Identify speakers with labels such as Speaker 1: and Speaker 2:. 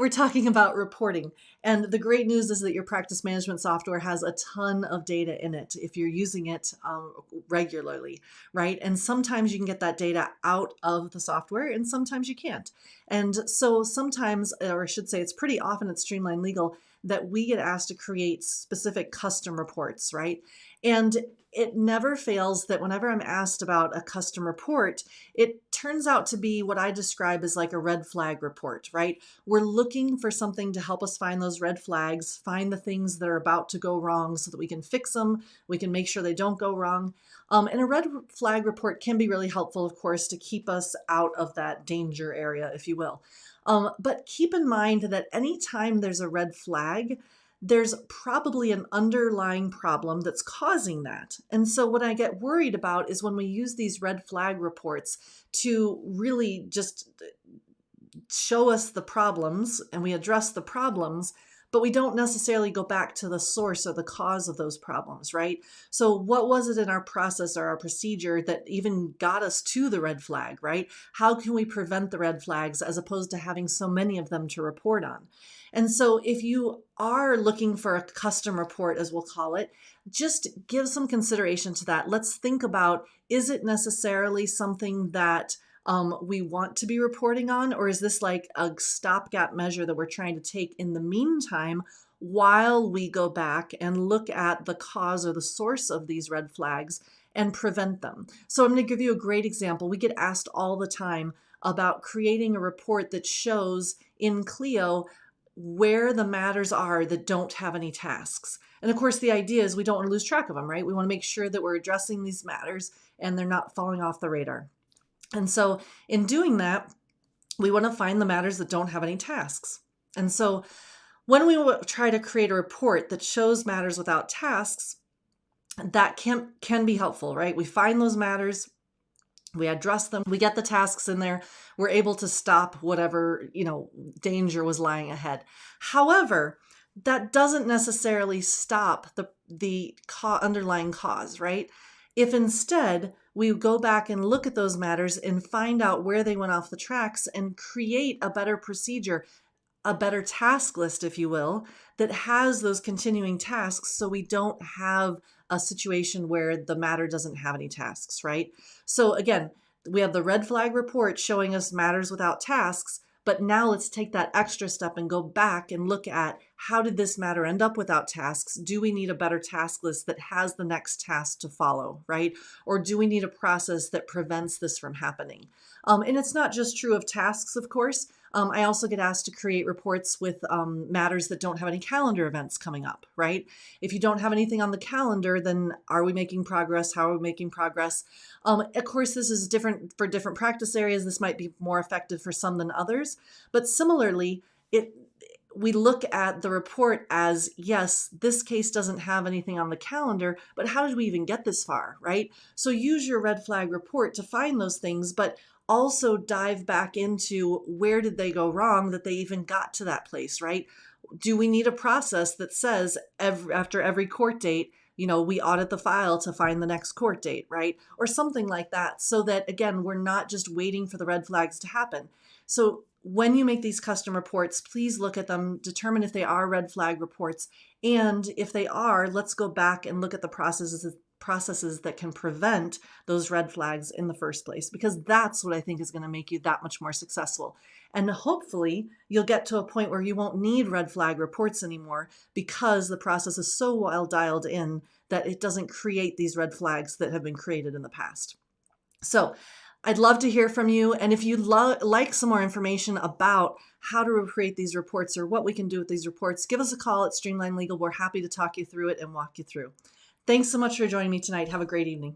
Speaker 1: We're talking about reporting. And the great news is that your practice management software has a ton of data in it if you're using it regularly, right? And sometimes you can get that data out of the software and sometimes you can't. And so sometimes, or I should say it's pretty often at Streamline Legal, that we get asked to create specific custom reports, right? And it never fails that whenever I'm asked about a custom report, it turns out to be what I describe as like a red flag report, right? We're looking for something to help us find those red flags, find the things that are about to go wrong so that we can fix them, we can make sure they don't go wrong. And a red flag report can be really helpful, of course, to keep us out of that danger area, if you will. But keep in mind that anytime there's a red flag, there's probably an underlying problem that's causing that. And so what I get worried about is when we use these red flag reports to really just show us the problems and we address the problems, but we don't necessarily go back to the source or the cause of those problems, right? So what was it in our process or our procedure that even got us to the red flag, right? How can we prevent the red flags as opposed to having so many of them to report on? And so if you are looking for a custom report, as we'll call it, just give some consideration to that. Let's think about, is it necessarily something that we want to be reporting on, or is this like a stopgap measure that we're trying to take in the meantime while we go back and look at the cause or the source of these red flags and prevent them? So I'm going to give you a great example. We get asked all the time about creating a report that shows in Clio where the matters are that don't have any tasks. And of course, the idea is we don't want to lose track of them, right? We want to make sure that we're addressing these matters and they're not falling off the radar. And so in doing that, we want to find the matters that don't have any tasks. And so when we try to create a report that shows matters without tasks, that can be helpful, right? We find those matters, we address them, we get the tasks in there, we're able to stop whatever, danger was lying ahead. However, that doesn't necessarily stop the underlying cause, right? If instead we go back and look at those matters and find out where they went off the tracks and create a better procedure, a better task list, if you will, that has those continuing tasks so we don't have a situation where the matter doesn't have any tasks, right? So again, we have the red flag report showing us matters without tasks, but now let's take that extra step and go back and look at, how did this matter end up without tasks? Do we need a better task list that has the next task to follow, right? Or do we need a process that prevents this from happening? And it's not just true of tasks, of course. I also get asked to create reports with matters that don't have any calendar events coming up, right? If you don't have anything on the calendar, then are we making progress? How are we making progress? Of course, this is different for different practice areas. This might be more effective for some than others. But similarly, we look at the report as, yes, this case doesn't have anything on the calendar, but how did we even get this far, right? So use your red flag report to find those things, but also dive back into where did they go wrong that they even got to that place, right? Do we need a process that says after every court date, we audit the file to find the next court date, right? Or something like that, so that, again, we're not just waiting for the red flags to happen. So when you make these custom reports, please look at them, determine if they are red flag reports. And if they are, let's go back and look at the processes that can prevent those red flags in the first place, because that's what I think is going to make you that much more successful. And hopefully you'll get to a point where you won't need red flag reports anymore because the process is so well dialed in that it doesn't create these red flags that have been created in the past. So I'd love to hear from you. And if you'd like some more information about how to create these reports or what we can do with these reports, give us a call at Streamline Legal. We're happy to talk you through it and walk you through. Thanks so much for joining me tonight. Have a great evening.